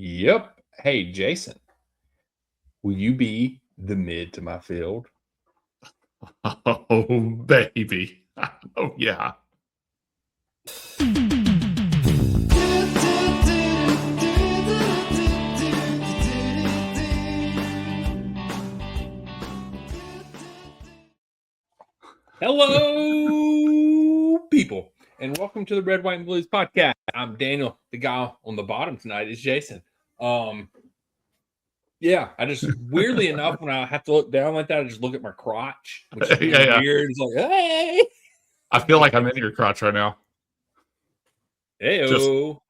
Yep. Hey, Jason, will you be the mid to my field? Oh, baby. Oh, yeah. Hello, people, and welcome to the Red, White, and Blues podcast. I'm Daniel. The guy on the bottom tonight is Jason. Yeah, I just weirdly enough, when I have to look down like that, I just look at my crotch, which is really weird. It's like, hey, I feel like I'm in your crotch right now. hey-o.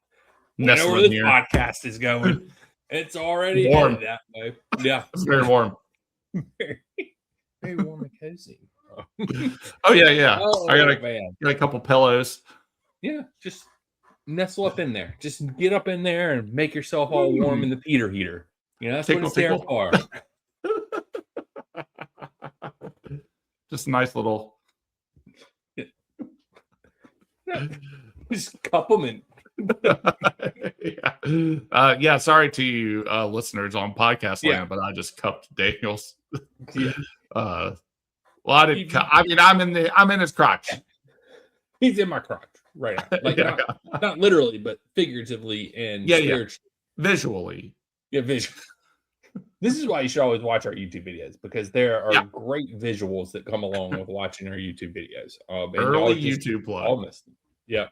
We know where this podcast is going. It's already warm. That way. Yeah, It's very warm. very warm and cozy. Oh yeah. Oh, I got a couple pillows. Yeah, just nestle up in there. Just get up in there and make yourself all warm in the Peter heater. You know, that's what it's there for. Just a nice little. Just compliment. Yeah. Sorry to you listeners on podcast land, but I just cupped Daniel's. Well, I'm in his crotch. He's in my crotch right now. Like not literally, but figuratively and spiritually. Visually. Yeah, visually. This is why you should always watch our YouTube videos, because there are great visuals that come along with watching our YouTube videos. Early YouTube plug. Yeah.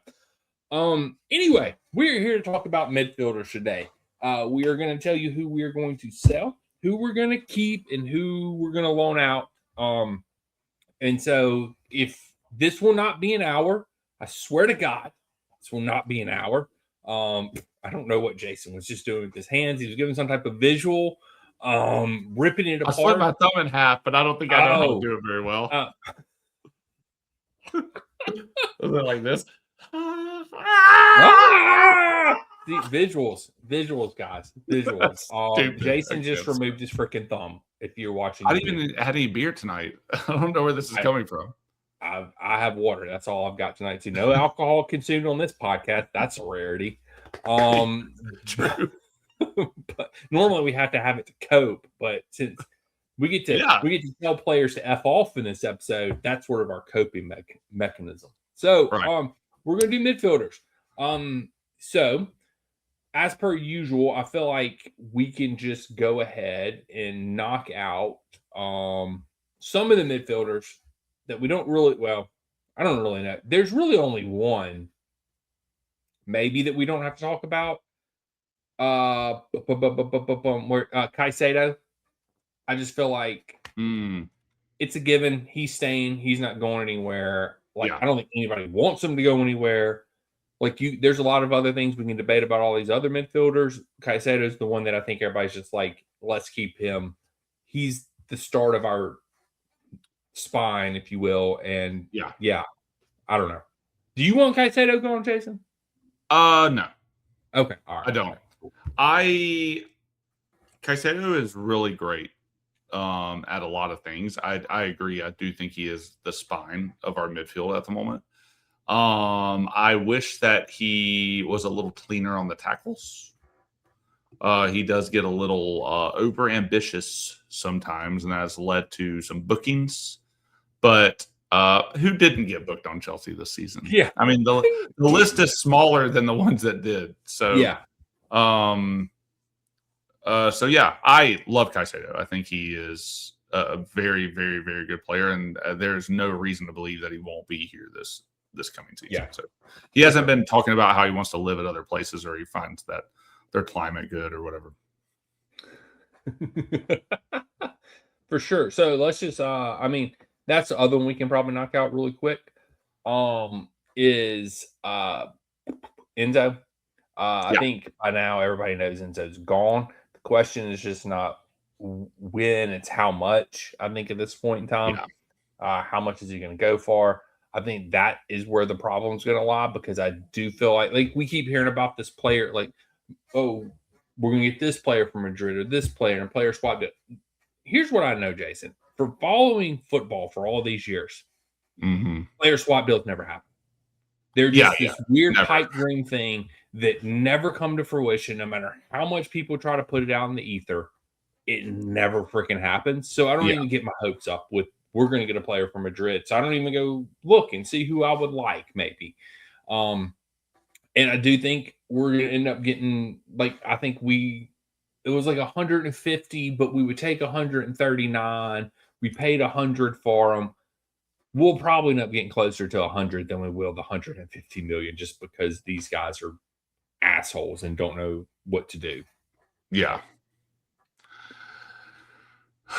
Anyway, we're here to talk about midfielders today. We are going to tell you who we are going to sell, who we're going to keep, and who we're going to loan out. And so if this will not be an hour, I swear to God, this will not be an hour. I don't know what Jason was just doing with his hands. He was giving some type of visual, ripping it apart. I split my thumb in half, but I don't think I know how to do it very well. Was it like this? See, visuals, guys, visuals. Jason just removed his freaking thumb. If you're watching, I didn't even had any beer tonight. I don't know where this is coming from. I have water. That's all I've got tonight. So no alcohol consumed on this podcast. That's a rarity. True. But normally we have to have it to cope. But since we get to tell players to F off in this episode, that's sort of our coping mechanism. So we're going to do midfielders. So as per usual, I feel like we can just go ahead and knock out some of the midfielders that we don't really, I don't really know. There's really only one maybe that we don't have to talk about. Caicedo. I just feel like it's a given. He's staying. He's not going anywhere. I don't think anybody wants him to go anywhere. There's a lot of other things we can debate about all these other midfielders. Caicedo is the one that I think everybody's just like, let's keep him. He's the start of our spine, if you will. And I don't know. Do you want Caicedo going, Jason? No. Okay. All right. I don't. Caicedo is really great at a lot of things. I agree. I do think he is the spine of our midfield at the moment. I wish that he was a little cleaner on the tackles. He does get a little over ambitious sometimes, and that has led to some bookings. But who didn't get booked on Chelsea this season? Yeah, I mean the list is smaller than the ones that did. So I love Caicedo. I think he is a very, very, very good player, and there's no reason to believe that he won't be here this coming season. Yeah. So he hasn't been talking about how he wants to live at other places or he finds that their climate good or whatever. For sure. So let's just that's the other one we can probably knock out really quick. Is Enzo. I think by now everybody knows Enzo's gone. The question is just not when, it's how much. I think at this point in time, how much is he going to go for? I think that is where the problem is going to lie, because I do feel like we keep hearing about this player, we're going to get this player from Madrid or this player and player swap. Here's what I know, Jason. For following football for all these years, player swap deals never happen. They're just this weird pipe dream thing that never come to fruition. No matter how much people try to put it out in the ether, it never freaking happens. So I don't even get my hopes up with we're going to get a player from Madrid. So I don't even go look and see who I would like maybe. And I do think we're going to end up getting, like, I think it was like 150, but we would take 139. We paid 100 for them. We'll probably end up getting closer to 100 than we will the 150 million, just because these guys are assholes and don't know what to do. Yeah.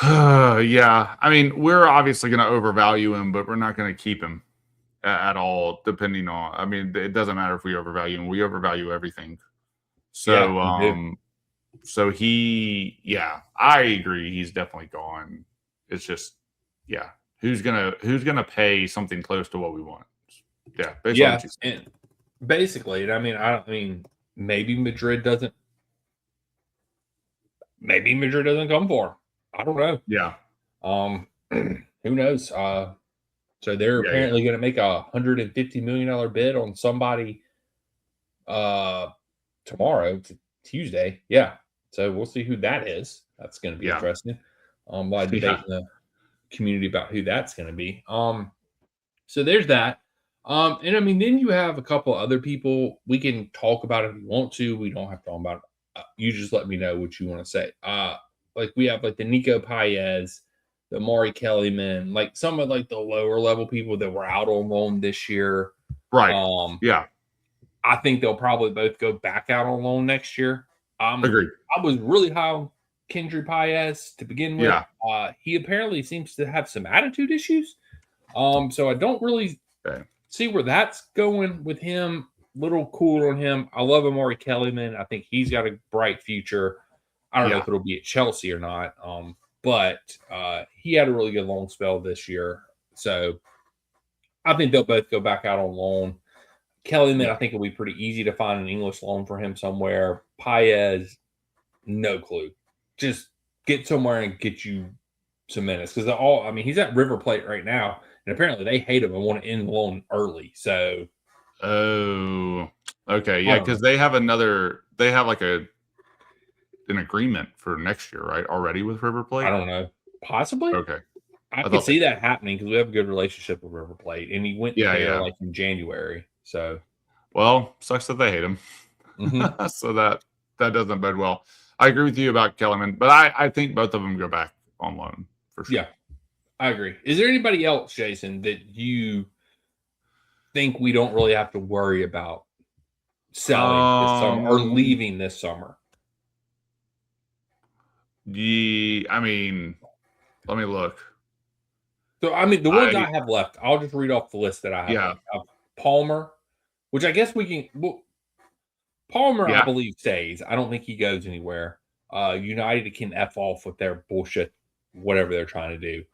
Yeah. I mean, we're obviously going to overvalue him, but we're not going to keep him at all, depending on, I mean, it doesn't matter if we overvalue him. We overvalue everything. So, so I agree. He's definitely gone. It's just, who's gonna pay something close to what we want? Yeah, and basically, I mean, maybe Madrid doesn't come for him. I don't know. Yeah. Who knows? So they're apparently going to make $150 million bid on somebody tomorrow, Tuesday. Yeah. So we'll see who that is. That's going to be interesting. A lot of debate in the community about who that's going to be. So there's that. And I mean, then you have a couple other people. We can talk about it if you want to. We don't have to talk about it. You just let me know what you want to say. Like we have like the Nico Paez, the Maury Kellyman, like some of like the lower level people that were out on loan this year. Right. I think they'll probably both go back out on loan next year. Agreed. I was really high on Kendry Paez to begin with. He apparently seems to have some attitude issues. So I don't really see where that's going with him. Little cool on him. I love Amari Kellyman. I think he's got a bright future. I don't know if it'll be at Chelsea or not. But he had a really good loan spell this year. So I think they'll both go back out on loan. Kellyman, I think it'll be pretty easy to find an English loan for him somewhere. Paez, no clue. Just get somewhere and get you some minutes. Because he's at River Plate right now, and apparently they hate him and want to end the loan early. So, okay, yeah, because they have like an agreement for next year, right? Already with River Plate. I don't know, possibly. Okay, I can see that happening because we have a good relationship with River Plate, and he went there like in January. So, well, sucks that they hate him. Mm-hmm. So that doesn't bode well. I agree with you about Kellerman, but I think both of them go back on loan for sure. Yeah, I agree. Is there anybody else, Jason, that you think we don't really have to worry about selling this summer or leaving this summer? I mean, let me look. So, I mean, the ones I have left, I'll just read off the list that I have. Yeah. Palmer, which I guess we can. Well, Palmer, I believe, stays. I don't think he goes anywhere. United can F off with their bullshit, whatever they're trying to do.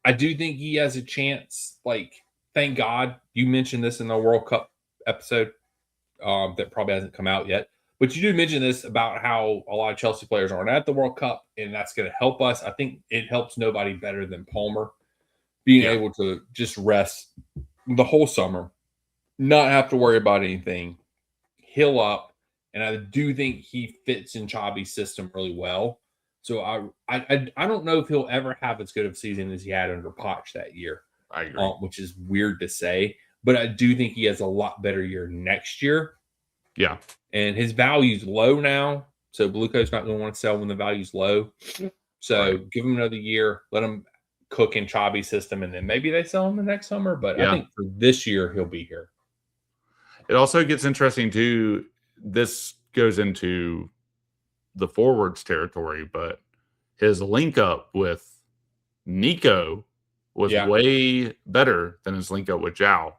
I do think he has a chance. Like, thank God you mentioned this in the World Cup episode that probably hasn't come out yet. But you do mention this about how a lot of Chelsea players aren't at the World Cup, and that's going to help us. I think it helps nobody better than Palmer being able to just rest the whole summer, not have to worry about anything, heal up. And I do think he fits in Xabi's system really well. So I don't know if he'll ever have as good of a season as he had under Poch that year. I agree. Which is weird to say, but I do think he has a lot better year next year. Yeah. And his value's low now. So Blue Coat's not going to want to sell when the value's low. So give him another year, let him cook in Xabi's system, and then maybe they sell him the next summer. But I think for this year, he'll be here. It also gets interesting, too. This goes into the forwards territory, but his link up with Nico was way better than his link up with Zhao.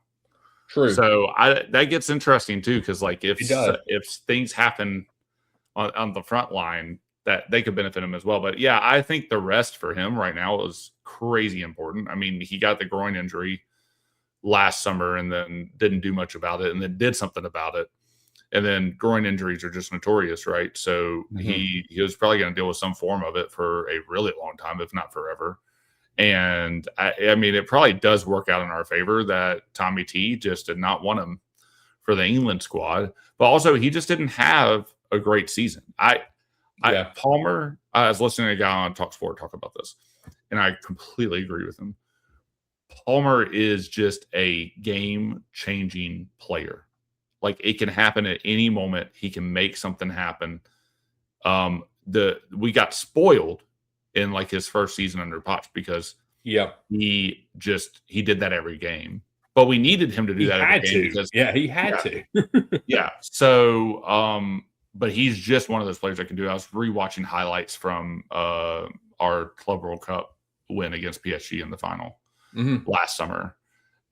True. So that gets interesting too, because like if things happen on the front line, that they could benefit him as well. But yeah, I think the rest for him right now is crazy important. I mean, he got the groin injury last summer and then didn't do much about it, and then did something about it. And then groin injuries are just notorious, right? So he was probably going to deal with some form of it for a really long time, if not forever. And I mean, it probably does work out in our favor that Tommy T just did not want him for the England squad, but also he just didn't have a great season. Palmer, I was listening to a guy on Talk Sport talk about this, and I completely agree with him. Palmer is just a game-changing player. Like, it can happen at any moment. He can make something happen. We got spoiled in like his first season under Poch because he did that every game. But we needed him to do that every game because he had to. Yeah. So but he's just one of those players that can do it. I was rewatching highlights from our Club World Cup win against PSG in the final last summer.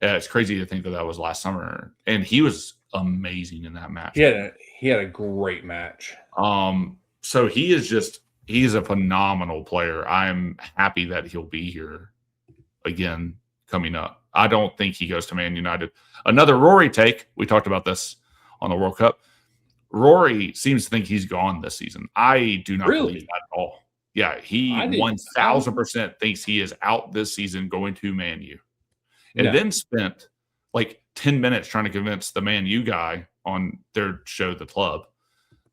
It's crazy to think that was last summer, and he was amazing in that match. He had a great match. So he's a phenomenal player. I'm happy that he'll be here again coming up. I don't think he goes to Man United. Another Rory take. We talked about this on the World Cup. Rory seems to think he's gone this season. I do not believe that at all. Yeah, he 1,000% thinks he is out this season going to Man U. And then spent like 10 minutes trying to convince the Man U guy on their show, The Club,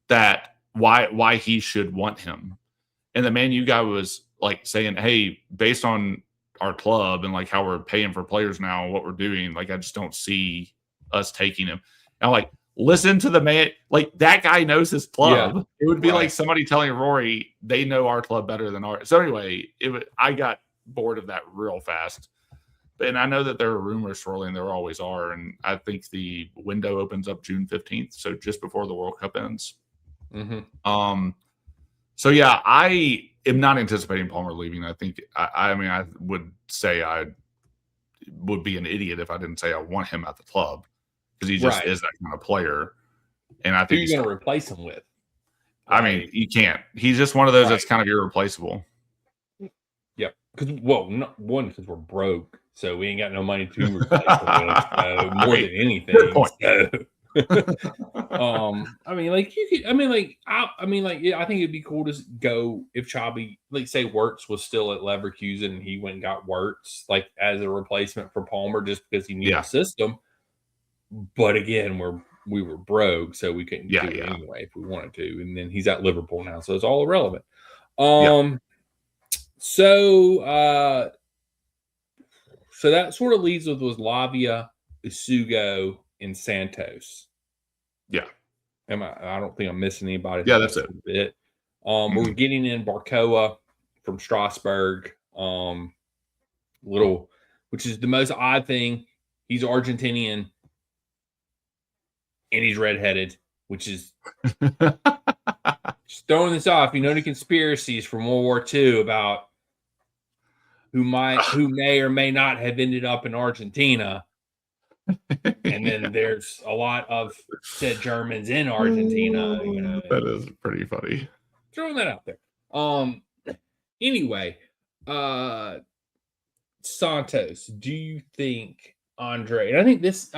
that why he should want him. And the Man U guy was like saying, hey, based on our club and like how we're paying for players now and what we're doing, like I just don't see us taking him. And I'm like, listen to the man, like that guy knows his club. Yeah, it would be like somebody telling Rory they know our club better than ours. So anyway, I got bored of that real fast. And I know that there are rumors swirling, there always are, and I think the window opens up June 15th, so just before the World Cup ends. So yeah, I am not anticipating Palmer leaving. I think I mean I would say I would be an idiot if I didn't say I want him at the club because he just is that kind of player. And I think who are you going to replace him with? I mean, you can't. He's just one of those that's kind of irreplaceable. Yep. Because because we're broke, so we ain't got no money to replace him with. So more than anything. Good point. I mean, like you could. I mean, like I think it'd be cool to go if Chabi, like, say Wirtz was still at Leverkusen and he went and got Wirtz like as a replacement for Palmer just because he needed a system. But again, we were broke, so we couldn't do it anyway if we wanted to. And then he's at Liverpool now, so it's all irrelevant. So that sort of leaves with Lavia, Isugo, and Santos. Yeah. I don't think I'm missing anybody. Yeah, that's it. We're getting in Barcoa from Strasbourg. Which is the most odd thing. He's Argentinian and he's redheaded, which is just throwing this off. You know, the conspiracies from World War II about who may or may not have ended up in Argentina. And then there's a lot of said Germans in Argentina. You know, that is pretty funny. Throwing that out there. Anyway, Santos, do you think Andre? And I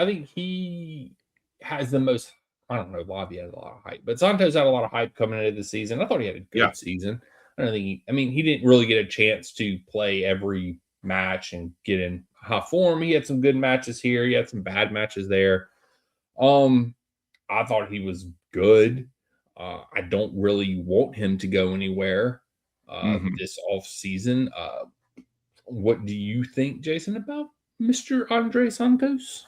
think he has the most. I don't know. Lavia has a lot of hype, but Santos had a lot of hype coming into the season. I thought he had a good season. I don't think he didn't really get a chance to play every match and get in high form. He had some good matches here. He had some bad matches there. I thought he was good. I don't really want him to go anywhere this off season. What do you think, Jason, about Mr. Andre Santos?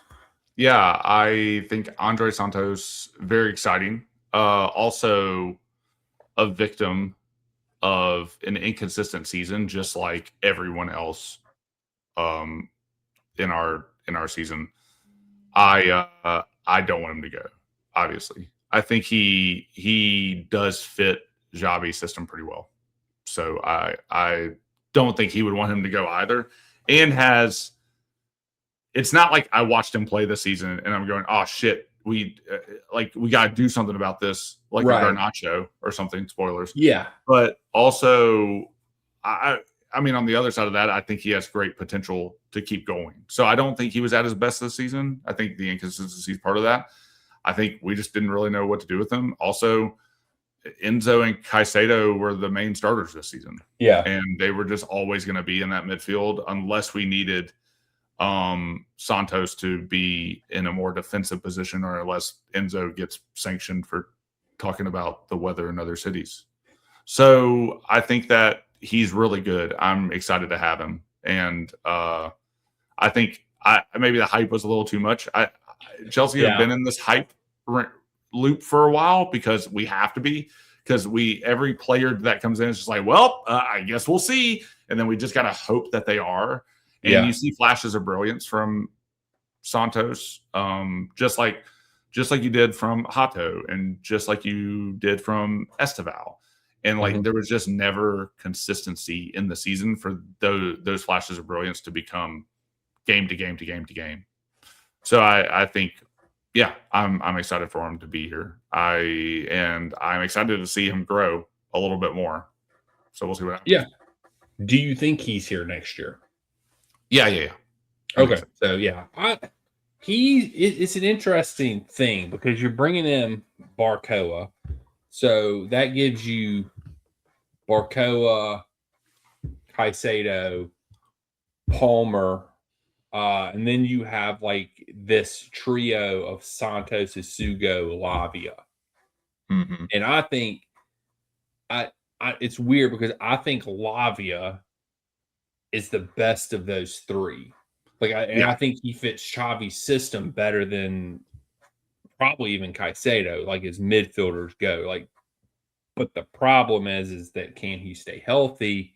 Yeah, I think Andre Santos, very exciting. Also a victim of an inconsistent season, just like everyone else in our season. I don't want him to go, obviously. I think he does fit Xavi's system pretty well. So I don't think he would want him to go either. And it's not like I watched him play this season and I'm going, oh shit, we got to do something about this, like Garnacho or something. Spoilers. Yeah. But also, I mean, on the other side of that, I think he has great potential to keep going. So I don't think he was at his best this season. I think the inconsistency is part of that. I think we just didn't really know what to do with him. Also, Enzo and Caicedo were the main starters this season. Yeah. And they were just always going to be in that midfield unless we needed Santos to be in a more defensive position, or unless Enzo gets sanctioned for talking about the weather in other cities. So I think that he's really good. I'm excited to have him. And I think maybe the hype was a little too much. Chelsea have been in this hype loop for a while because we have to be, because every player that comes in is just like, well, I guess we'll see, and then we just got to hope that they are. And you see flashes of brilliance from Santos, just like you did from Hato, and just like you did from Esteval, and like there was just never consistency in the season for those flashes of brilliance to become game to game to game to game. So I think. Yeah, I'm excited for him to be here. I'm excited to see him grow a little bit more. So we'll see what happens. Yeah. Do you think he's here next year? Yeah. Okay. So yeah, it's an interesting thing because you're bringing in Barcoa, so that gives you Barcoa, Caicedo, Palmer. And then you have like this trio of Santos, Isugo, Lavia. And I think it's weird because I think Lavia is the best of those three. I think he fits Xavi's system better than probably even Caicedo, like as midfielders go. But the problem is that can he stay healthy?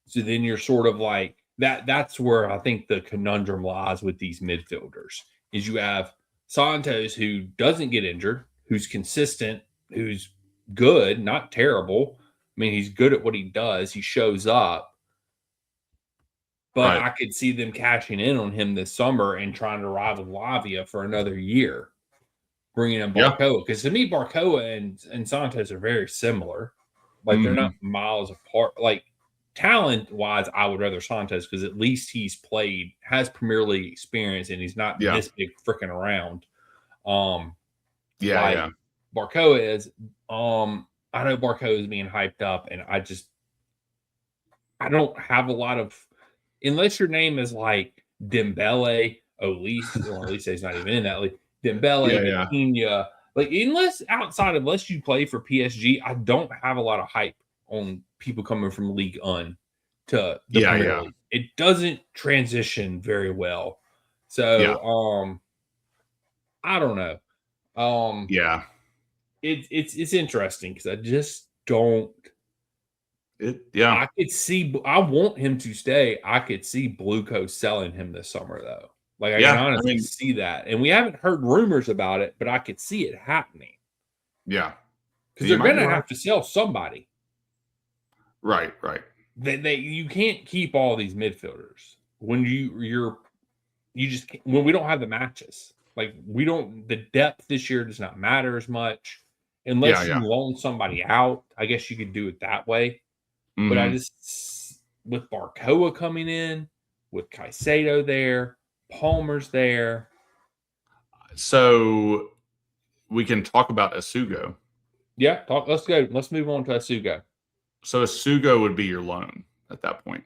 So then you're sort of like, that's where I think the conundrum lies with these midfielders is you have Santos, who doesn't get injured, who's consistent, who's good, not terrible. I mean, he's good at what he does. He shows up. But I could see them cashing in on him this summer and trying to rival Lavia for another year, bringing in Barcoa. Because to me, Barcoa and Santos are very similar. Like, they're not miles apart. Like, talent-wise, I would rather Santos because at least has Premier League experience, and he's not this big freaking around. Barcoa is. I know Barcoa is being hyped up, and I don't have a lot of, unless your name is like Dembele, Olise, or Olise is not even in that league. Dembele, Vitinha, unless you play for PSG, I don't have a lot of hype on people coming from League One to the Premier League. It doesn't transition very well. So I don't know. It's interesting because I just don't. I could see. I want him to stay. I could see Blue Coast selling him this summer, though. Like I can honestly see that, and we haven't heard rumors about it, but I could see it happening. Yeah, because they're going to have to sell somebody. Right. You can't keep all these midfielders when when we don't have the matches. Like the depth this year does not matter as much unless you loan somebody out. I guess you could do it that way. But I just, with Barcoa coming in, with Caicedo there, Palmer's there. So we can talk about Isugo. Yeah, let's go. Let's move on to Isugo. So Isugo would be your loan at that point.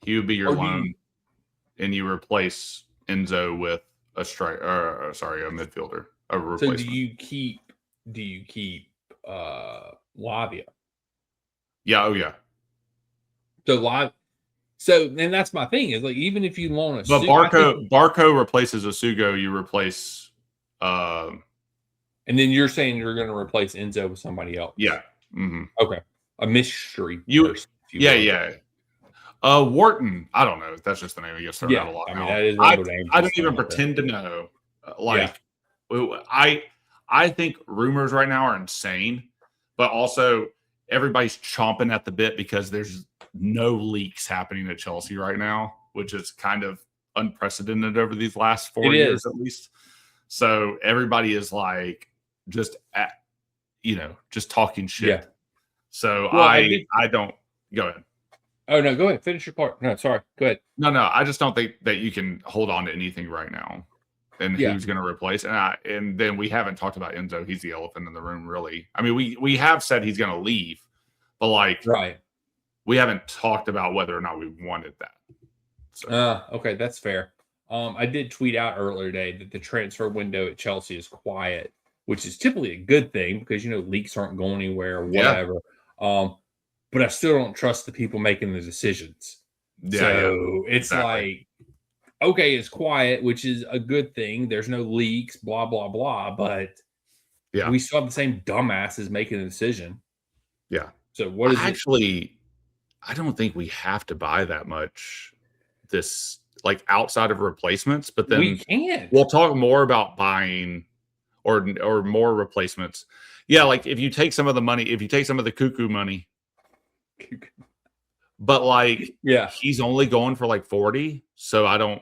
He would be your loan, and you replace Enzo with a midfielder, a replacement. So do you keep Lavia? Yeah. So then that's my thing is like even if you loan but Barco replaces Isugo, you replace. And then you're saying you're going to replace Enzo with somebody else. Yeah. Okay. A mystery. Yeah. Wharton. I don't know. That's just the name he gets thrown out a lot. I don't even pretend to know. I think rumors right now are insane, but also everybody's chomping at the bit because there's no leaks happening at Chelsea right now, which is kind of unprecedented over these last 4 years at least. So everybody is like just talking shit. Yeah. So I don't go ahead. Oh no, go ahead. Finish your part. No, sorry. Go ahead. No. I just don't think that you can hold on to anything right now. and who's going to replace. And then we haven't talked about Enzo. He's the elephant in the room, really. I mean, we have said he's going to leave, but like, we haven't talked about whether or not we wanted that. So. Okay, that's fair. I did tweet out earlier today that the transfer window at Chelsea is quiet, which is typically a good thing because, leaks aren't going anywhere or whatever. Yeah. But I still don't trust the people making the decisions. It's like, okay, it's quiet, which is a good thing. There's no leaks, blah, blah, blah. But we still have the same dumbasses making the decision. Yeah. So what is actually, I don't think we have to buy that much this, like, outside of replacements, but then we can. We'll talk more about buying or more replacements. Yeah, like if you take some of the money, if you take some of the cuckoo money, but like, he's only going for like 40, so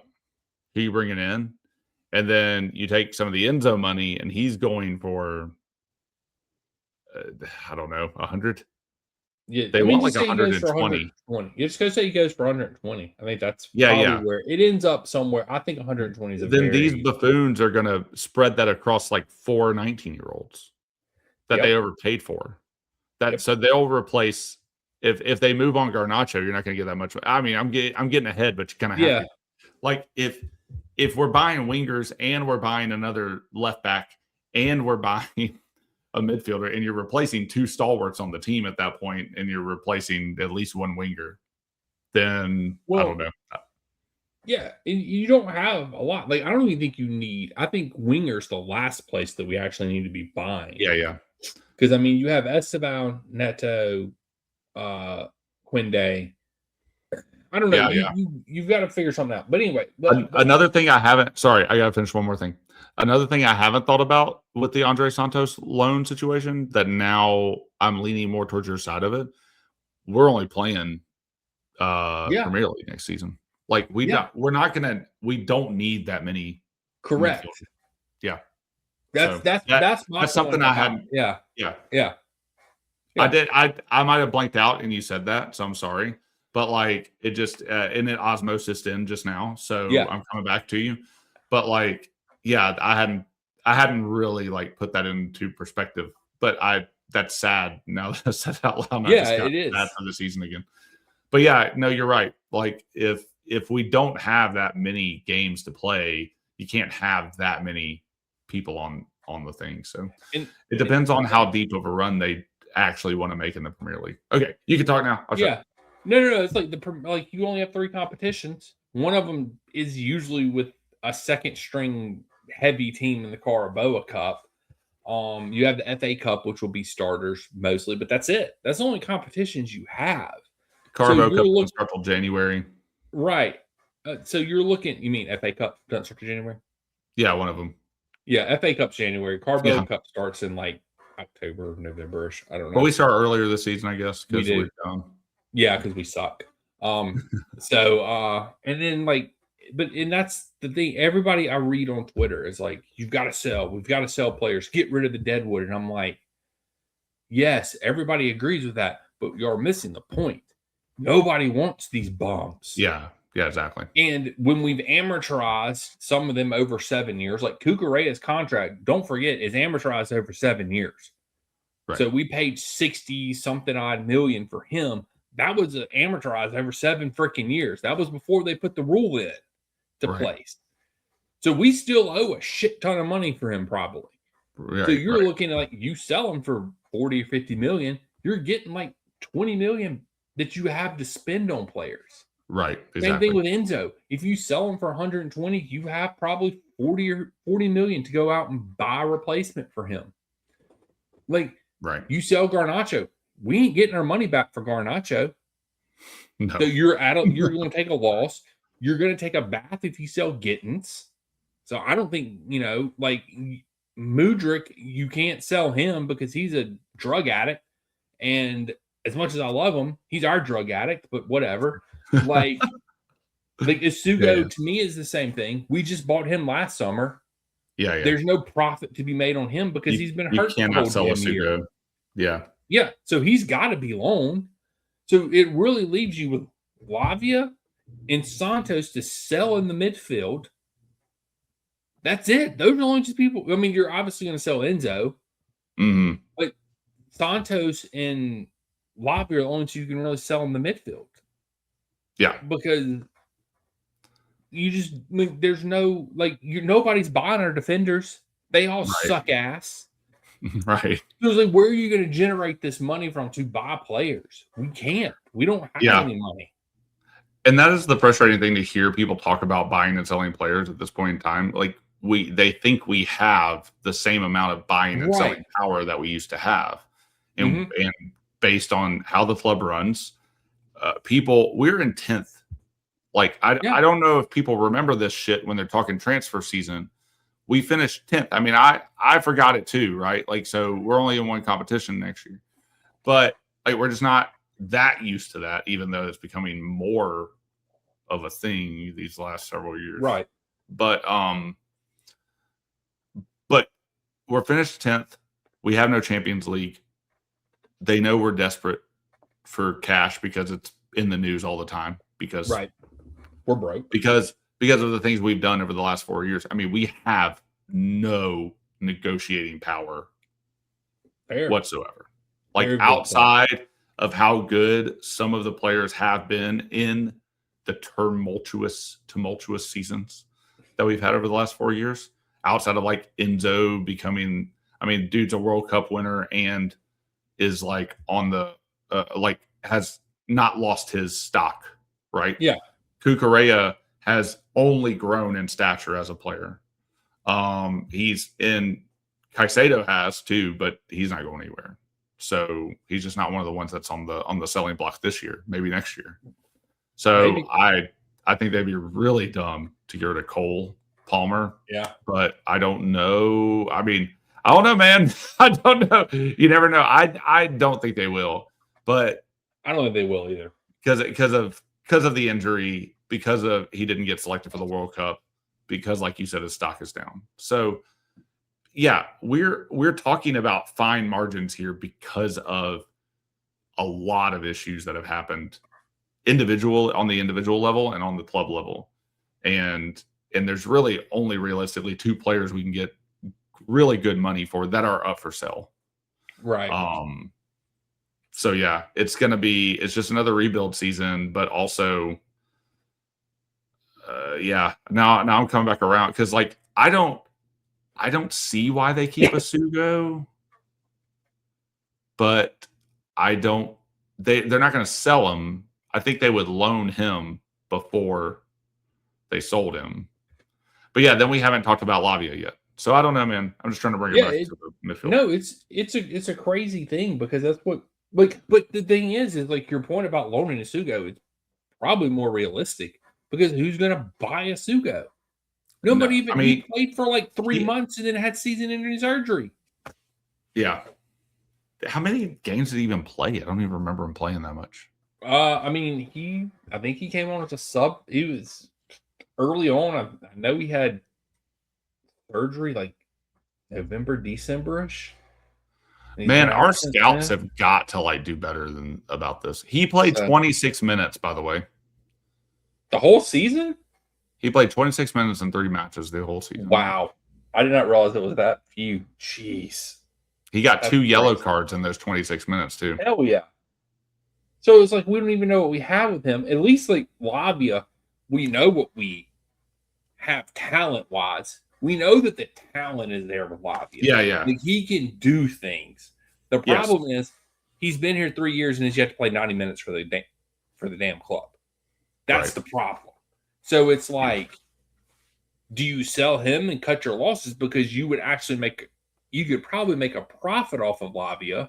who you bringing in? And then you take some of the Enzo money, and he's going for I don't know, 100. Yeah, they want like 120. You're just gonna say he goes for 120. I think that's probably where it ends up somewhere. I think 120 is. Then these buffoons are gonna spread that across like 4 19-year-olds that they overpaid for. So they'll replace if they move on Garnacho, you're not gonna get that much. I mean, I'm getting ahead, but you kind of have to. Like if we're buying wingers and we're buying another left back and we're buying a midfielder, and you're replacing 2 stalwarts on the team at that point, and you're replacing at least 1 winger, then I don't know. Yeah, you don't have a lot. Like, I don't even think you need. I think winger's the last place that we actually need to be buying. Yeah. Because I mean, you have Esteban, Neto, Quinde. I don't know. You've got to figure something out. But anyway, another thing I haven't. Sorry, I got to finish one more thing. Another thing I haven't thought about with the Andre Santos loan situation that now I'm leaning more towards your side of it. We're only playing Premier League next season. Like we don't need that many. Correct. Yeah. That's something I hadn't. Yeah. I might have blanked out and you said that, so I'm sorry. But like it just and it osmosis in just now. So I'm coming back to you. But like, I hadn't really like put that into perspective. But that's sad now that I said it out loud. It is sad for the season again. But you're right. Like if we don't have that many games to play, you can't have that many people on the thing. So it depends on how deep of a run they actually want to make in the Premier League. Okay, you can talk now. No. It's like you only have 3 competitions. One of them is usually with a second string heavy team in the Carabao Cup. You have the FA Cup, which will be starters mostly, but that's it. That's the only competitions you have. Carabao Cup doesn't start till January. Right. So you're looking. You mean FA Cup doesn't start till January? Yeah, one of them. Yeah, FA Cup's January. Carabao Cup starts in like October, November-ish. I don't know. Well, we start earlier this season, I guess, because we're done. Yeah, because we suck. And then and that's the thing. Everybody I read on Twitter is like, you've got to sell. We've got to sell players. Get rid of the deadwood. And I'm like, yes, everybody agrees with that, but you're missing the point. Nobody wants these bums. Yeah, exactly. And when we've amortized some of them over 7 years, like Cucurella's contract, don't forget, is amortized over 7 years. Right. So we paid 60-something odd million for him. That was amortized over 7 freaking years. That was before they put the rule in to place. So we still owe a shit ton of money for him, probably. So you're looking at, like, you sell him for 40 or 50 million, you're getting like 20 million that you have to spend on players. Right. Exactly. Same thing with Enzo. If you sell him for 120, you have probably 40 million to go out and buy a replacement for him. Like, you sell Garnacho, we ain't getting our money back for Garnacho. No. So you're going to take a loss. You're going to take a bath if you sell Gittins. So I don't think, like Mudryk, you can't sell him because he's a drug addict. And as much as I love him, he's our drug addict, but whatever. Like Isugo to me is the same thing. We just bought him last summer. Yeah. There's no profit to be made on him because he's been hurt. You cannot sell Isugo. Yeah. So he's got to be loaned. So it really leaves you with Lavia and Santos to sell in the midfield. That's it. Those are the only two people. I mean, you're obviously going to sell Enzo, but Santos and Lavia are the only two you can really sell in the midfield. Yeah, because there's no nobody's buying our defenders. They all suck ass. Right. So it's like, where are you going to generate this money from to buy players? We can't. We don't have any money. And that is the frustrating thing to hear people talk about buying and selling players at this point in time. Like they think we have the same amount of buying and selling power that we used to have. And based on how the club runs, we're in 10th. Like, I don't know if people remember this shit when they're talking transfer season. We finished 10th. I mean, I forgot it too, right? Like, so we're only in one competition next year. But like, we're just not that used to that, even though it's becoming more of a thing these last several years. Right. But we're finished 10th. We have no Champions League. They know we're desperate for cash because it's in the news all the time because we're broke. Because of the things we've done over the last 4 years. I mean, we have no negotiating power whatsoever. Like, outside of how good some of the players have been in the tumultuous seasons that we've had over the last 4 years, outside of like Enzo becoming, I mean, dude's a World Cup winner and is like on the, has not lost his stock, right? Yeah. Cucurella has only grown in stature as a player. Caicedo has too, but he's not going anywhere. So he's just not one of the ones that's on the selling block this year, maybe next year. So maybe. I think they'd be really dumb to get rid of Cole Palmer. Yeah. But I don't know. I mean, I don't know, man. I don't know. You never know. I don't think they will. But I don't think they will either. Because of the injury, because of he didn't get selected for the World Cup, because like you said, his stock is down. So yeah, we're talking about fine margins here because of a lot of issues that have happened on the individual level and on the club level. And there's really only realistically 2 players we can get really good money for that are up for sale. Right. So yeah, it's just another rebuild season, but also now I'm coming back around because like I don't see why they keep Asugo, but they're not going to sell him. I think they would loan him before they sold him. But yeah, then we haven't talked about Lavia yet. So I don't know, man. I'm just trying to bring it back to the midfield. No, it's a crazy thing because that's what but the thing is like your point about loaning Asugo is probably more realistic because who's going to buy Asugo? Nobody he played for like 3 months and then had season-ending surgery. Yeah. How many games did he even play? I don't even remember him playing that much. I think he came on as a sub. He was early on. I know he had surgery like November, December-ish. Man, our scouts have got to like do better about this. He played 26 minutes, by the way. The whole season? He played 26 minutes in 3 matches the whole season. Wow. I did not realize it was that few. Jeez. He got 2 yellow cards in those 26 minutes, too. Hell yeah. So it's like we don't even know what we have with him. At least like Lavia, we know what we have talent-wise. We know that the talent is there with Lavia. Yeah. Like he can do things. The problem is he's been here 3 years and has yet to play 90 minutes for the damn club. That's the problem. So it's like, do you sell him and cut your losses because you could probably make a profit off of Lavia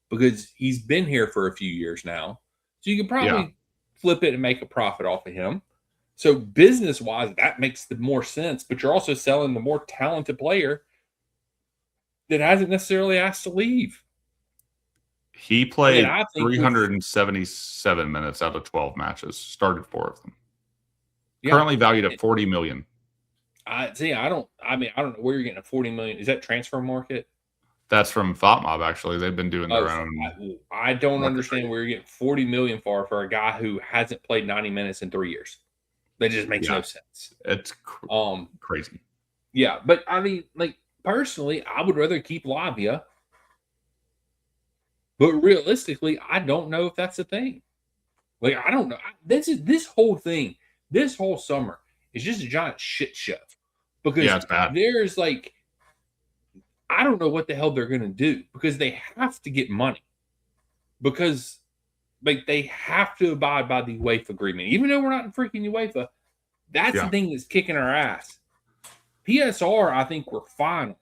because he's been here for a few years now. So you could probably flip it and make a profit off of him. So business-wise, that makes the more sense, but you're also selling the more talented player that hasn't necessarily asked to leave. He played 377 minutes out of 12 matches, started 4 of them. Yeah. Currently valued at $40 million. I don't know where you're getting a $40 million. Is that transfer market? That's from FOTMob, actually. They've been doing their own. I don't understand where you're getting $40 million for a guy who hasn't played 90 minutes in 3 years. That just makes no sense. It's crazy. Yeah, but I mean, like personally, I would rather keep Lavia. But realistically, I don't know if that's a thing. Like, I don't know. This whole thing, this whole summer is just a giant shit show because it's bad. there's like, I don't know what the hell they're going to do because they have to get money because like they have to abide by the UEFA agreement, even though we're not in freaking UEFA. That's the thing that's kicking our ass. PSR, I think we're fine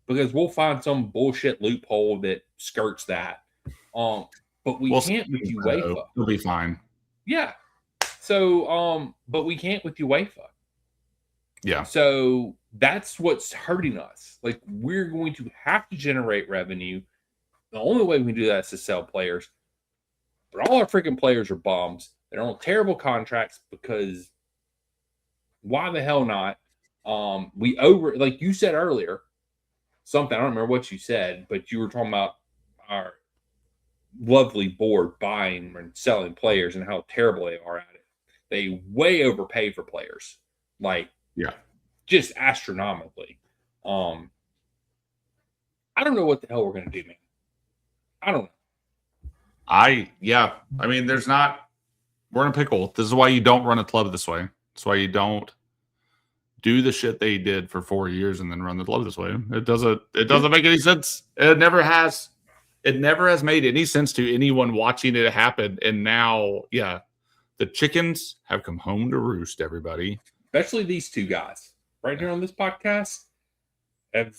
because we'll find some bullshit loophole that skirts that. But we can't with UEFA. We'll be fine. Yeah. So, but we can't with UEFA. Yeah. So that's what's hurting us. Like we're going to have to generate revenue. The only way we can do that is to sell players. But all our freaking players are bums. They're on terrible contracts because why the hell not? Like you said earlier, something I don't remember what you said, but you were talking about our lovely board buying and selling players and how terrible they are at it. They way overpay for players, like just astronomically. I don't know what the hell we're gonna do, man. I don't know. I mean, we're in a pickle. This is why you don't run a club this way. That's why you don't do the shit they did for 4 years and then run the club this way. It doesn't make any sense. It never has. It never has made any sense to anyone watching it happen. And now, the chickens have come home to roost, everybody. Especially these two guys right here on this podcast have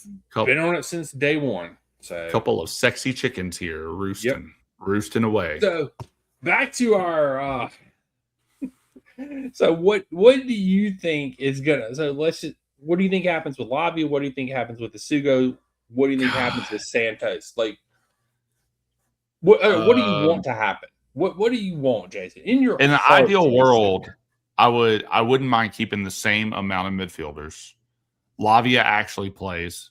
been on it since day one. So a couple of sexy chickens here roosting away. So back to our so what do you think is gonna what do you think happens with Lavia? What do you think happens with the Sugo? What do you think happens with Santos? Like what do you want to happen? What do you want, Jason? In the ideal world, I wouldn't mind keeping the same amount of midfielders. Lavia actually plays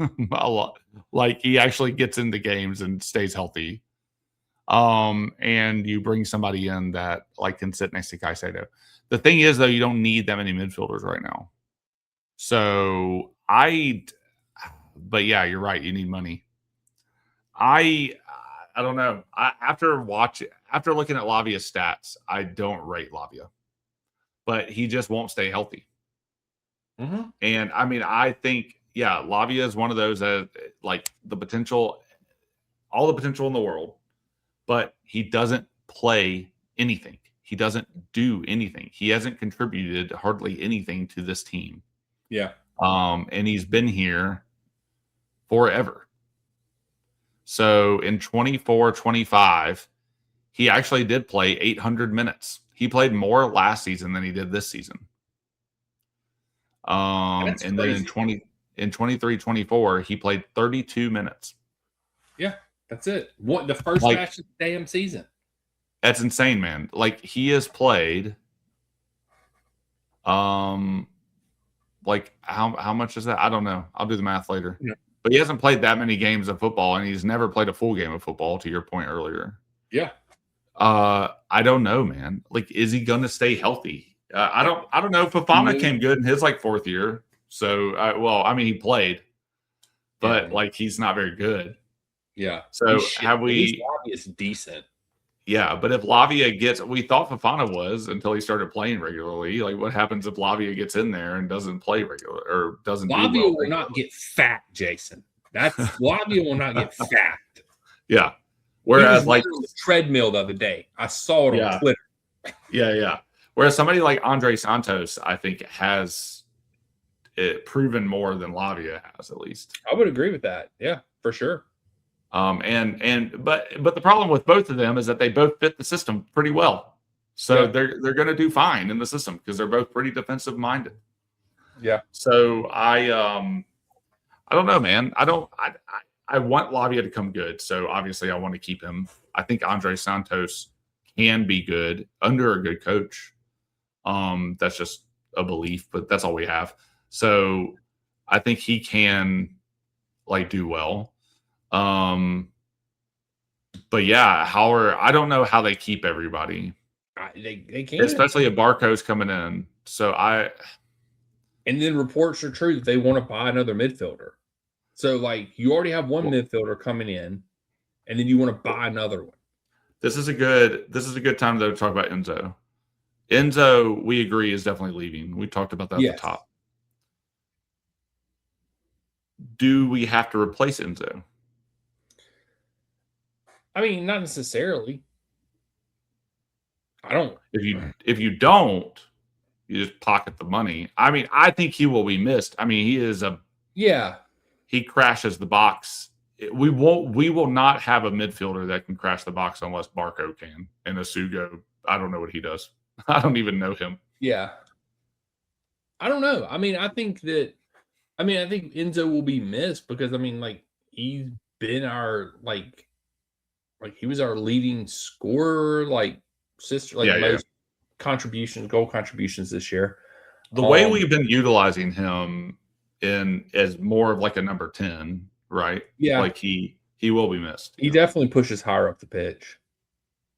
a lot. Like he actually gets into games and stays healthy. And you bring somebody in that like can sit next to Caicedo. The thing is, though, you don't need that many midfielders right now. So but yeah, you're right. You need money. I don't know. After looking at Lavia's stats, I don't rate Lavia, but he just won't stay healthy. Mm-hmm. And I mean, I think Lavia is one of those that like all the potential in the world, but he doesn't play anything. He doesn't do anything. He hasn't contributed hardly anything to this team. Yeah. And he's been here forever. So in 24-25, he actually did play 800 minutes. He played more last season than he did this season. And then in 23-24, he played 32 minutes. Yeah, that's it. The first match of the damn season. That's insane, man. Like he has played like how much is that? I don't know. I'll do the math later. Yeah. But he hasn't played that many games of football, and he's never played a full game of football, to your point earlier. Yeah. I don't know, man. Like, is he going to stay healthy? I don't know. Fofana came good in his like 4th year. So, he played, but like he's not very good. Yeah. So have we? It's decent. Yeah, but if Lavia we thought Fofana was until he started playing regularly. Like, what happens if Lavia gets in there and doesn't play regular or doesn't? Lavia will not get fat, Jason. Lavia will not get fat. Yeah. Whereas, like on the treadmill the other day, I saw it on Twitter. Yeah. Whereas somebody like Andre Santos, I think, has it proven more than Lavia has, at least. I would agree with that. Yeah, for sure. But the problem with both of them is that they both fit the system pretty well. So they're going to do fine in the system because they're both pretty defensive minded. Yeah. So I don't know, man. I want Lavia to come good. So obviously I want to keep him. I think Andre Santos can be good under a good coach. That's just a belief, but that's all we have. So I think he can like do well. But yeah, I don't know how they keep everybody. They can't, especially if Barco's coming in. So And then reports are true that they want to buy another midfielder. So, like, you already have one midfielder coming in, and then you want to buy another one. This is a good time though to talk about Enzo. Enzo, we agree, is definitely leaving. We talked about that at the top. Do we have to replace Enzo? I mean, not necessarily. I don't. If you don't, you just pocket the money. I mean, I think he will be missed. I mean, he is he crashes the box. We will not have a midfielder that can crash the box unless Barco can. And Asugo, I don't know what he does. I don't even know him. Yeah. I don't know. I mean, I think Enzo will be missed because, I mean, like, he's been our, like he was our leading scorer, most goal contributions this year. The way we've been utilizing him as more of like a number 10, right? Yeah. Like he will be missed. He definitely pushes higher up the pitch.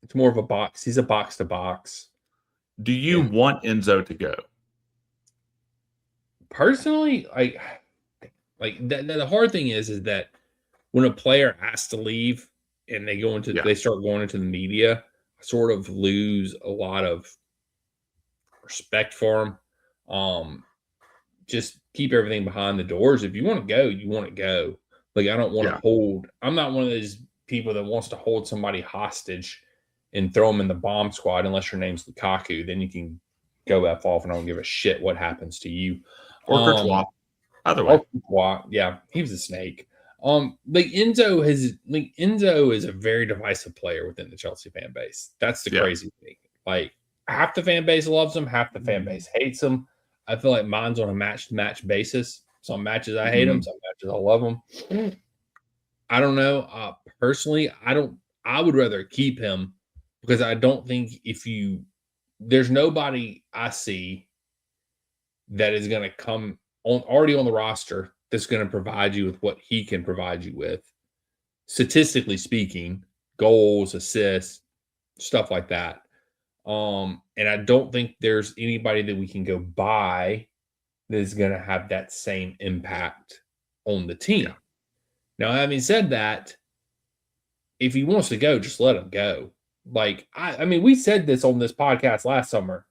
It's more of a box. He's a box to box. Do you want Enzo to go? Personally, the hard thing is that when a player has to leave and they start going into the media, I sort of lose a lot of respect for him. Just keep everything behind the doors. If you want to go, you want to go. Like, I don't want to hold. I'm not one of those people that wants to hold somebody hostage and throw them in the bomb squad unless your name's Lukaku. Then you can go F off, and I don't give a shit what happens to you. Or Courtois. Either way. Yeah, he was a snake. Enzo is a very divisive player within the Chelsea fan base. That's the crazy thing. Like, half the fan base loves him, half the fan base hates him. I feel like mine's on a match-to-match basis. Some matches I hate him, some matches I love him. I don't know. Personally, I would rather keep him because I don't think there's nobody I see that is going to come already on the roster that's going to provide you with what he can provide you with. Statistically speaking, goals, assists, stuff like that. And I don't think there's anybody that we can go buy that is going to have that same impact on the team. Yeah. Now, having said that, if he wants to go, just let him go. Like, I mean, we said this on this podcast last summer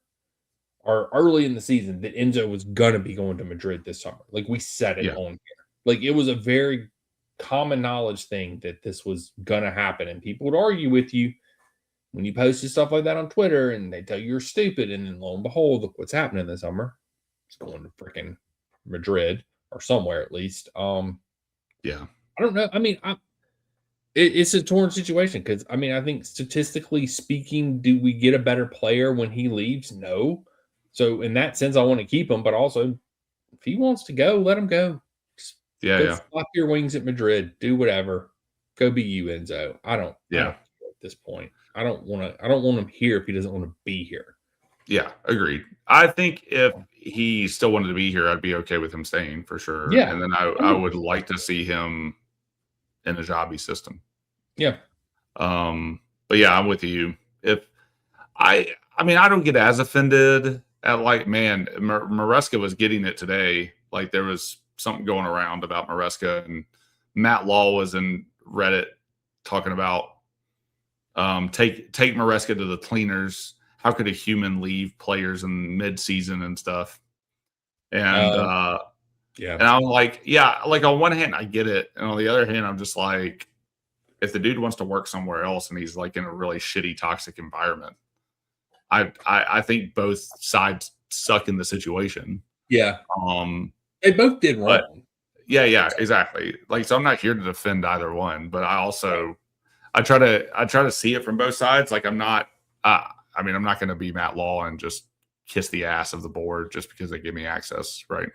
or early in the season that Enzo was going to be going to Madrid this summer. Like, we said it on here. Like, it was a very common knowledge thing that this was going to happen. And people would argue with you when you posted stuff like that on Twitter and they tell you you're stupid. And then lo and behold, look what's happening this summer. It's going to freaking Madrid or somewhere at least. Yeah. I don't know. I mean, it's a torn situation because, I mean, I think statistically speaking, do we get a better player when he leaves? No. So in that sense, I want to keep him. But also, if he wants to go, let him go. Just flop your wings at Madrid. Do whatever. Go be you, Enzo. I don't at this point. I don't want him here if he doesn't want to be here. Yeah, agreed. I think if he still wanted to be here, I'd be okay with him staying for sure. Yeah. And then I would like to see him in the Xabi system. Yeah. But yeah, I'm with you. If I mean, I don't get as offended at Maresca was getting it today. Like, there was something going around about Maresca, and Matt Law was in Reddit talking about take Maresca to the cleaners. How could a human leave players in mid-season and stuff? And and I'm like, like, on one hand I get it, and on the other hand I'm just like, if the dude wants to work somewhere else and he's like in a really shitty, toxic environment, I think both sides suck in the situation. Yeah. They both did wrong. Yeah, exactly. Like, so I'm not here to defend either one, but I try to see it from both sides. Like, I'm not going to be Matt Law and just kiss the ass of the board just because they give me access, right?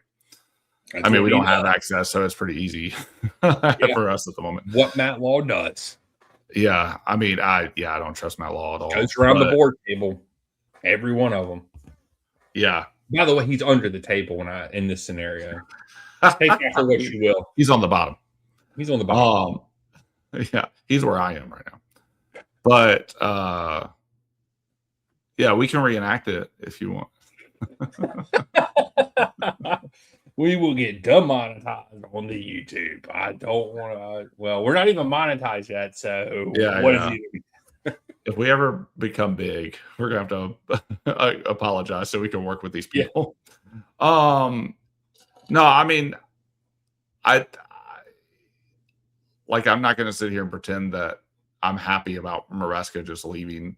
I mean, we don't have access, so it's pretty easy for us at the moment. What Matt Law does. Yeah, I mean, I don't trust Matt Law at all. Goes around the board table, every one of them. Yeah. By the way, he's under the table in this scenario. Take that for what you will. He's on the bottom. He's on the bottom. Yeah, he's where I am right now. But yeah, we can reenact it if you want. We will get demonetized on the YouTube. I don't want to. Well, we're not even monetized yet, so what is it? If we ever become big, we're gonna have to apologize so we can work with these people. Yeah. No, I mean, I'm not gonna sit here and pretend that I'm happy about Maresca just leaving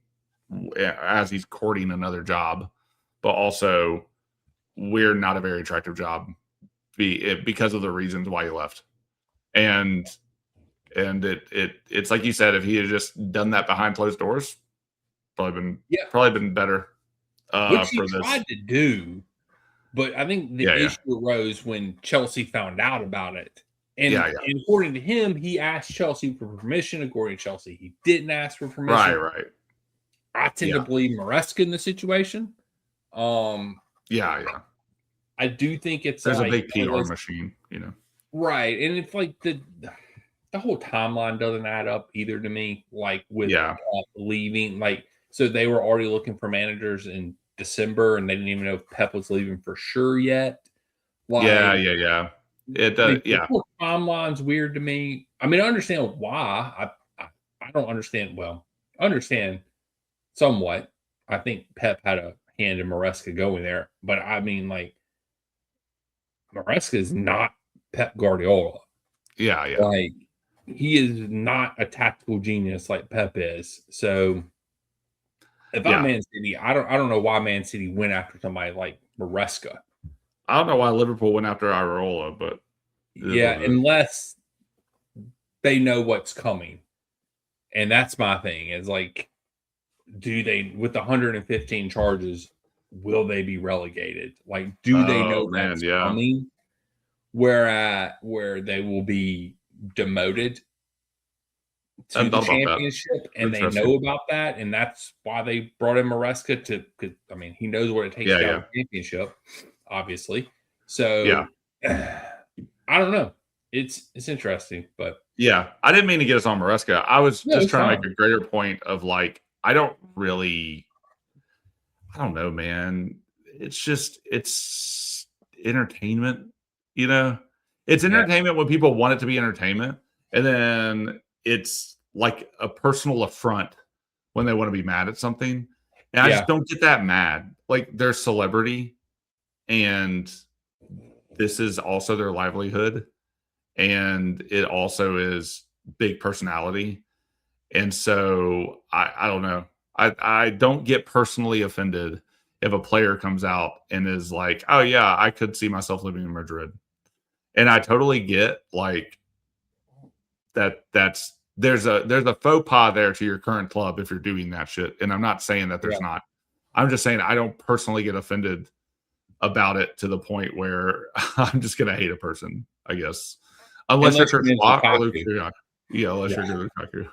as he's courting another job, but also we're not a very attractive job because of the reasons why he left. And it's like you said, if he had just done that behind closed doors, probably been better. Which he tried to do, but I think the issue arose when Chelsea found out about it. And, and according to him, he asked Chelsea for permission. According to Chelsea, he didn't ask for permission. Right. I tend to believe Maresca in the situation. I do think there's a big PR machine, Right. And it's like the whole timeline doesn't add up either to me. Like with leaving, so they were already looking for managers in December and they didn't even know if Pep was leaving for sure yet. It does. The whole timeline's weird to me. I mean, I understand why. I don't understand. Well, I understand somewhat. I think Pep had a hand in Maresca going there, but I mean, Maresca is not Pep Guardiola. Like, he is not a tactical genius like Pep is. So if I'm Man City, I don't know why Man City went after somebody like Maresca. I don't know why Liverpool went after Iraola, but unless they know what's coming. And that's my thing, is do they, with the 115 charges, will they be relegated? Do they know that's coming? Where they will be demoted to the championship, and they know about that, and that's why they brought in Maresca because he knows what it takes to have a championship, obviously. So I don't know. It's interesting, but I didn't mean to get us on Maresca. I was just trying to make a greater point of I don't know, man. It's entertainment, It's entertainment when people want it to be entertainment, and then it's like a personal affront when they want to be mad at something. And I just don't get that mad. They're celebrity, and this is also their livelihood, and it also is big personality. And so I don't know. I don't get personally offended if a player comes out and is like, oh yeah, I could see myself living in Madrid. And I totally get that's there's a faux pas there to your current club if you're doing that shit. And I'm not saying that there's not. I'm just saying I don't personally get offended about it to the point where I'm just gonna hate a person, I guess. Unless you're Lukaku. Unless you're Lukaku.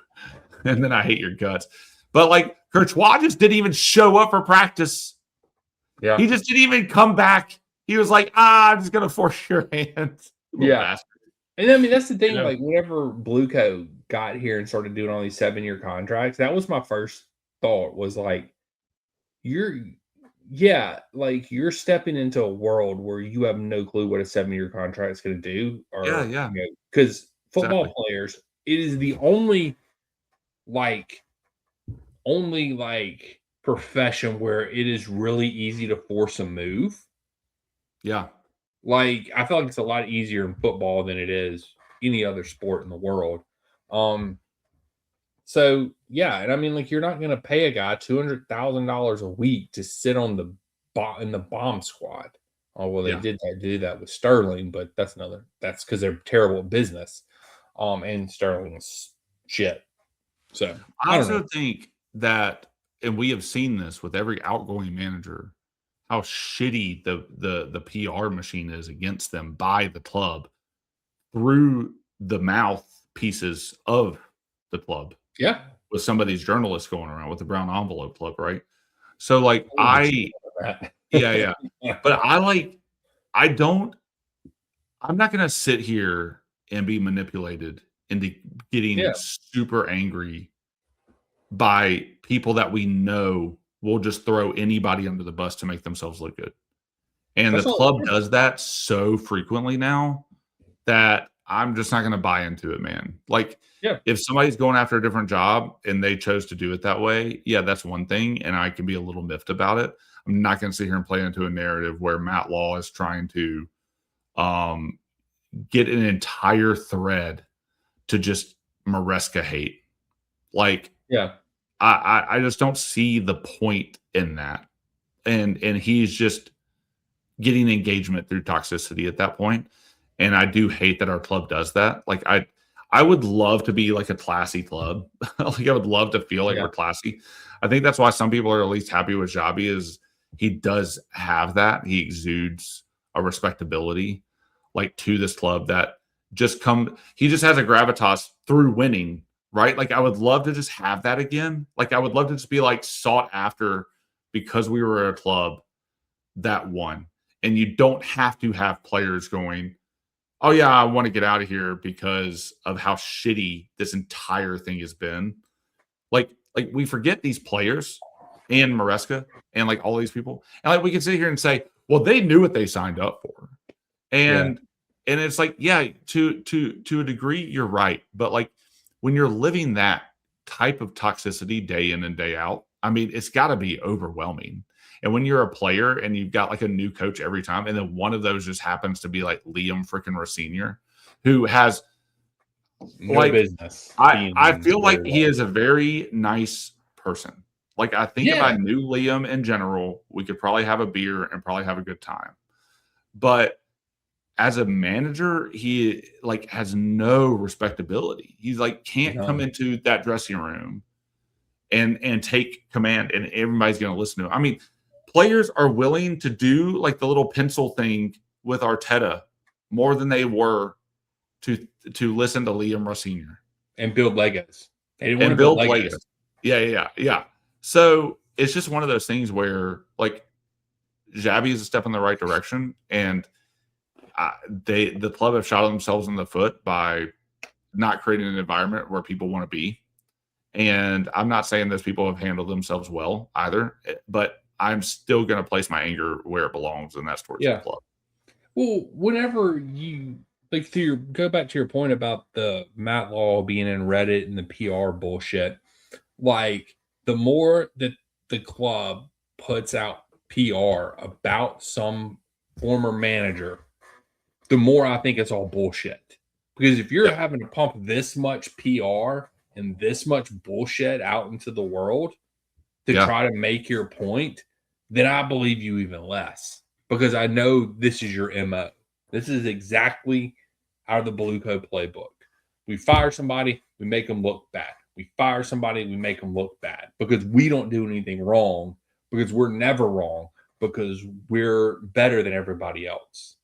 And then I hate your guts. But Courtois just didn't even show up for practice. Yeah. He just didn't even come back. He was like, I'm just gonna force your hand. Bastard. And that's the thing, whenever Blueco got here and started doing all these 7-year contracts, that was my first thought, was you're stepping into a world where you have no clue what a 7-year contract is going to do. Because football players, it is the only profession where it is really easy to force a move. Yeah. I feel like it's a lot easier in football than it is any other sport in the world. So and you're not going to pay a guy $200,000 a week to sit on in the bomb squad. Oh well, they did do that with Sterling, but that's because they're terrible at business. And Sterling's shit. So I also think that, and we have seen this with every outgoing manager, how shitty the PR machine is against them by the club through the mouthpieces of the club. Yeah. With some of these journalists going around with the brown envelope club, right? So But I'm not gonna sit here and be manipulated into getting super angry by people that we know will just throw anybody under the bus to make themselves look good. And the club does that so frequently now that I'm just not going to buy into it, man. Like, if somebody's going after a different job and they chose to do it that way, that's one thing. And I can be a little miffed about it. I'm not going to sit here and play into a narrative where Matt Law is trying to get an entire thread to just Maresca hate. Like, I just don't see the point in that. And he's just getting engagement through toxicity at that point. And I do hate that our club does that. Like, I would love to be like a classy club. Like, I would love to feel like we're classy. I think that's why some people are at least happy with Xabi, is he does have that. He exudes a respectability like to this club that he just has a gravitas through winning, right? Like, I would love to just have that again. Like, I would love to just be like sought after because we were a club that won. And you don't have to have players going, oh yeah, I want to get out of here because of how shitty this entire thing has been. Like we forget these players and Maresca and like all these people. And like we can sit here and say, well, they knew what they signed up for. And it's like, to a degree, you're right. But like when you're living that type of toxicity day in and day out, I mean, it's got to be overwhelming. And when you're a player and you've got like a new coach every time, and then one of those just happens to be like Liam freaking Rossinier, who has no business. I feel like he is a very nice person. Like, I think if I knew Liam in general, we could probably have a beer and probably have a good time. But as a manager, he like has no respectability. He's like can't come into that dressing room and take command, and everybody's going to listen to him. I mean, players are willing to do like the little pencil thing with Arteta more than they were to listen to Liam Rossinier and build Legos. They didn't want to build Legos. Yeah. So it's just one of those things where like Xabi is a step in the right direction, and the club have shot themselves in the foot by not creating an environment where people want to be. And I'm not saying those people have handled themselves well either, but I'm still going to place my anger where it belongs, and that's towards the club. Well, whenever you like go back to your point about the Matt Law being in Reddit and the PR bullshit, like the more that the club puts out PR about some former manager, the more I think it's all bullshit. Because if you're having to pump this much PR and this much bullshit out into the world to try to make your point, then I believe you even less. Because I know this is your MO. This is exactly out of the Blueco playbook. We fire somebody, we make them look bad. We fire somebody, we make them look bad. Because we don't do anything wrong. Because we're never wrong. Because we're better than everybody else.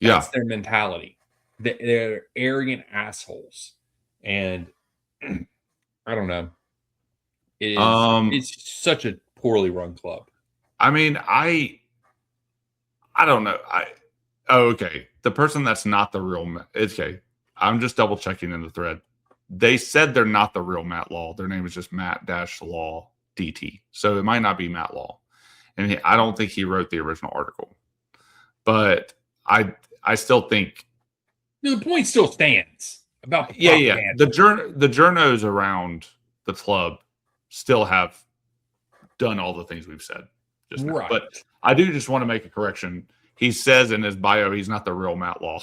That's their mentality. They're arrogant assholes. And I don't know. It's such a poorly run club. I mean, I don't know. Okay. The person that's not the real okay. I'm just double checking in the thread. They said they're not the real Matt Law. Their name is just Matt-Law DT. So it might not be Matt Law. And I don't think he wrote the original article. But I still think the point still stands about the The journos around the club still have done all the things we've said just now. But I do just want to make a correction. He says in his bio he's not the real Matt Law.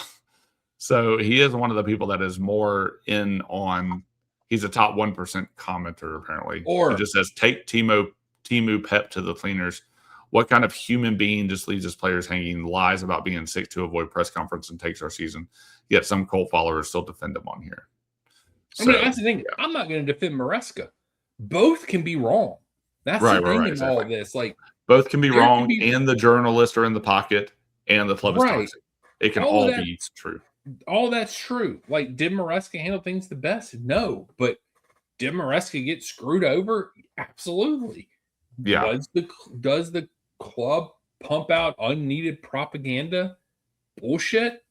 So he is one of the people that is more in on. He's a top 1% commenter apparently. He just says take Timu Pep to the cleaners. What kind of human being just leaves his players hanging, lies about being sick to avoid press conference, and takes our season? Yet some cult followers still defend him on here. So, I mean, that's the thing. I'm not going to defend Maresca. Both can be wrong. That's the thing in all of this. Like, both can be wrong, and the journalists are in the pocket, and the club is toxic. It can all be true. All that's true. Like, did Maresca handle things the best? No. But did Maresca get screwed over? Absolutely. Yeah. Does the club pump out unneeded propaganda bullshit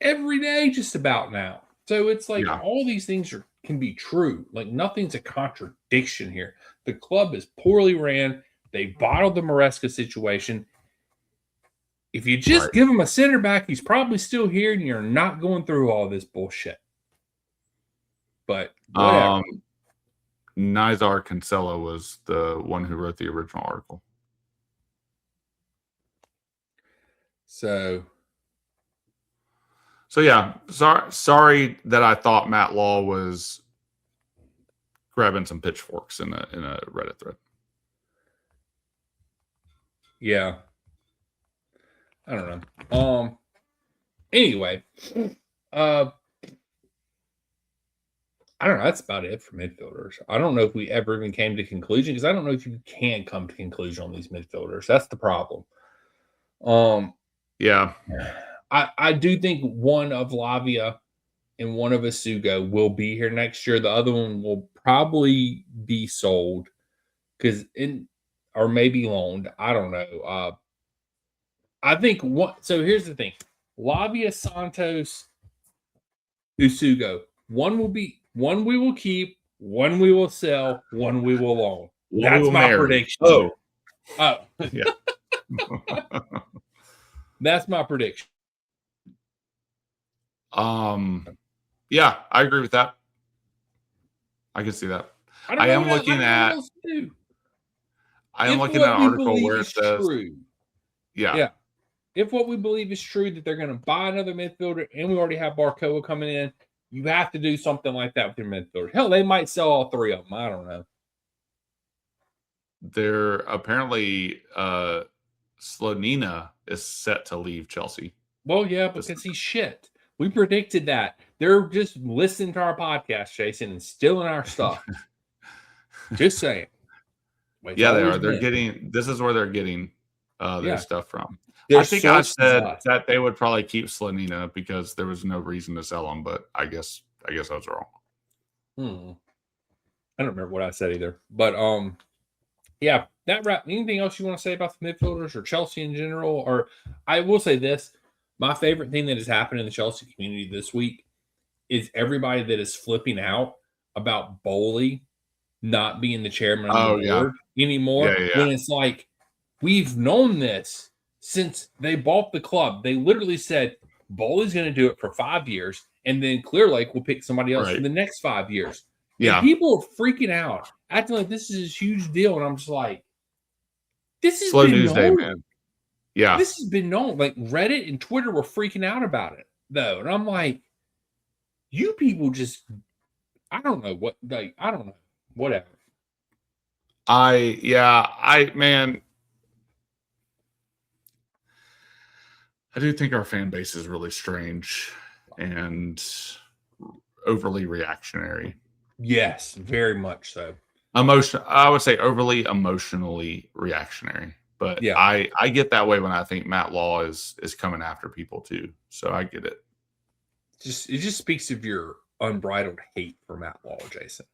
every day just about now? So it's like all these things can be true. Like, nothing's a contradiction here. The club is poorly ran. They bottled the Maresca situation. If you just give him a center back, he's probably still here, and you're not going through all this bullshit. But whatever. Nizar Cancelo was the one who wrote the original article. So yeah, sorry that I thought Matt Law was grabbing some pitchforks in a Reddit thread. Yeah. I don't know. Anyway, I don't know. That's about it for midfielders. I don't know if we ever even came to conclusion because I don't know if you can come to conclusion on these midfielders. That's the problem. Yeah. I do think one of Lavia and one of Asugo will be here next year. The other one will probably be sold or maybe loaned. I don't know. I think so here's the thing. Lavia, Santos, Usugo. One we will keep, one we will sell, one we will loan. That's my prediction. Oh. Yeah. That's my prediction. Yeah, I agree with that. I can see that. I am looking at an article where it says true. Yeah. If what we believe is true, that they're going to buy another midfielder, and we already have Barcoa coming in, you have to do something like that with your midfielder. Hell, they might sell all three of them. I don't know. They're apparently Slonina is set to leave Chelsea. Well, yeah, because he's shit. We predicted that. They're just listening to our podcast, Jason, and stealing our stuff. Just saying. Yeah, they are. This is where they're getting their stuff from. I think I said that they would probably keep Slonina because there was no reason to sell him, but I guess I was wrong. I don't remember what I said either. But yeah, that wrap. Anything else you want to say about the midfielders or Chelsea in general? Or I will say this. My favorite thing that has happened in the Chelsea community this week is everybody that is flipping out about Bowley not being the chairman of the board anymore. Yeah. When it's like, we've known this since they bought the club. They literally said, Bowley's going to do it for 5 years, and then Clear Lake will pick somebody else for the next 5 years. Yeah. And people are freaking out, acting like this is a huge deal. And I'm just like, this is slow news day, man. Yeah. This has been known. Like Reddit and Twitter were freaking out about it, though. And I'm like, you people just, I don't know what, like, I don't know. Whatever. Man, I do think our fan base is really strange and overly reactionary. Yes, very much so. I would say overly emotionally reactionary. But yeah. I get that way when I think Matt Law is coming after people too. So I get it. It just speaks of your unbridled hate for Matt Law, Jason.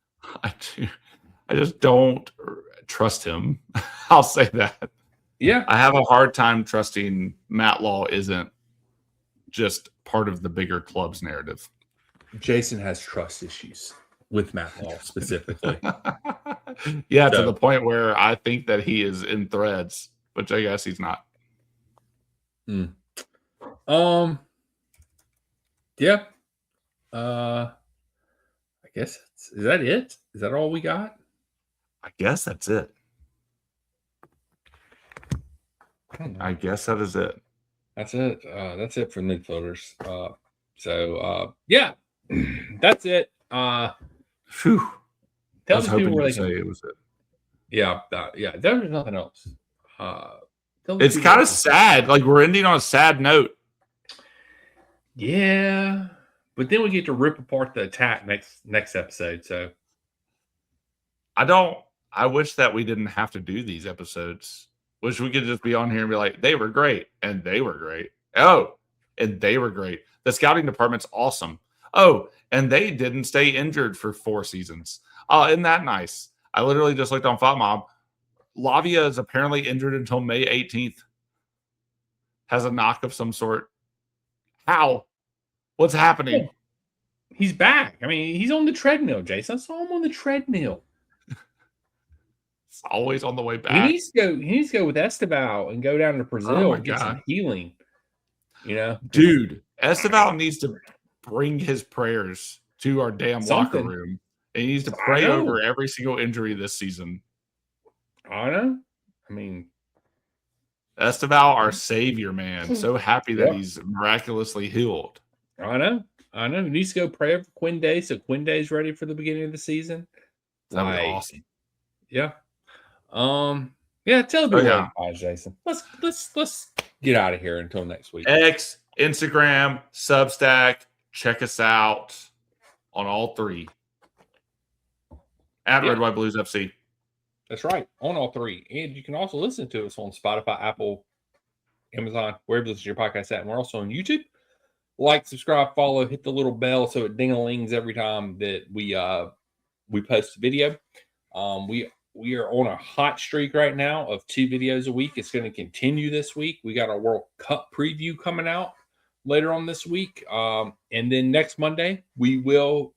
I do. I just don't trust him. I'll say that. Yeah. I have a hard time trusting Matt Law isn't just part of the bigger club's narrative. Jason has trust issues with Matt Law specifically. Yeah, to the point where I think that he is in threads, which I guess he's not. Yeah. I guess is that it? Is that all we got? I guess that's it. I guess that is it. That's it. That's it for midfielders. Yeah, that's it. Phew. Tell the people where they can say it was it. Yeah, there's nothing else. It's kind of sad. Like we're ending on a sad note. Yeah, but then we get to rip apart the attack next episode. So I wish that we didn't have to do these episodes. Wish we could just be on here and be like, they were great, and they were great. Oh, and they were great. The scouting department's awesome. Oh, and they didn't stay injured for 4 seasons. Oh, isn't that nice? I literally just looked on FotMob. Lavia is apparently injured until May 18th. Has a knock of some sort. How? What's happening? He's back. I mean, he's on the treadmill, Jason. I saw him on the treadmill. It's always on the way back. He needs to go with Esteval and go down to Brazil and get some healing. Dude, Esteval needs to bring his prayers to our damn locker room. And he needs to pray over every single injury this season. I know. I mean, Esteval, our savior, man. So happy that he's miraculously healed. I know. He needs to go pray over Quinn Day so Quinn Day is ready for the beginning of the season. That would be awesome. Yeah. Tell the people Jason. Let's get out of here until next week. X, Instagram, Substack. Check us out on all 3. At Red White Blues FC. That's right. On all 3. And you can also listen to us on Spotify, Apple, Amazon, wherever you listen to your podcast at. And we're also on YouTube. Like, subscribe, follow, hit the little bell so it ding-a-lings every time that we post a video. We are on a hot streak right now of 2 videos a week. It's going to continue this week. We got our World Cup preview coming out later on this week. And then next Monday, we will,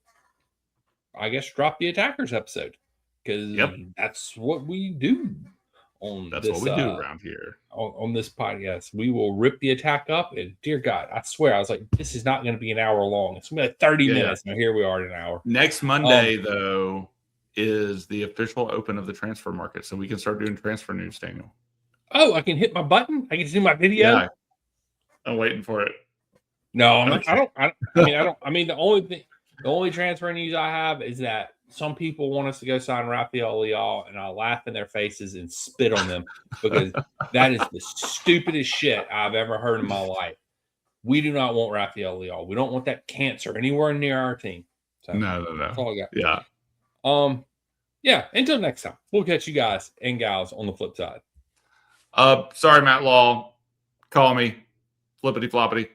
I guess, drop the Attackers episode because that's what we do That's what we do around here. On this podcast. We will rip the attack up. And dear God, I swear, I was like, this is not going to be an hour long. It's going to be like 30 minutes. Now here we are at an hour. Next Monday, though, is the official open of the transfer market. So we can start doing transfer news, Daniel. Oh, I can hit my button? I can do my video? Yeah. I'm waiting for it. No, I mean, the only transfer news I have is that some people want us to go sign Rafael Leal, and I'll laugh in their faces and spit on them because that is the stupidest shit I've ever heard in my life. We do not want Rafael Leal. We don't want that cancer anywhere near our team. So, no. That's all I got. Yeah. Until next time, we'll catch you guys and gals on the flip side. Sorry, Matt Law. Call me. Flippity floppity.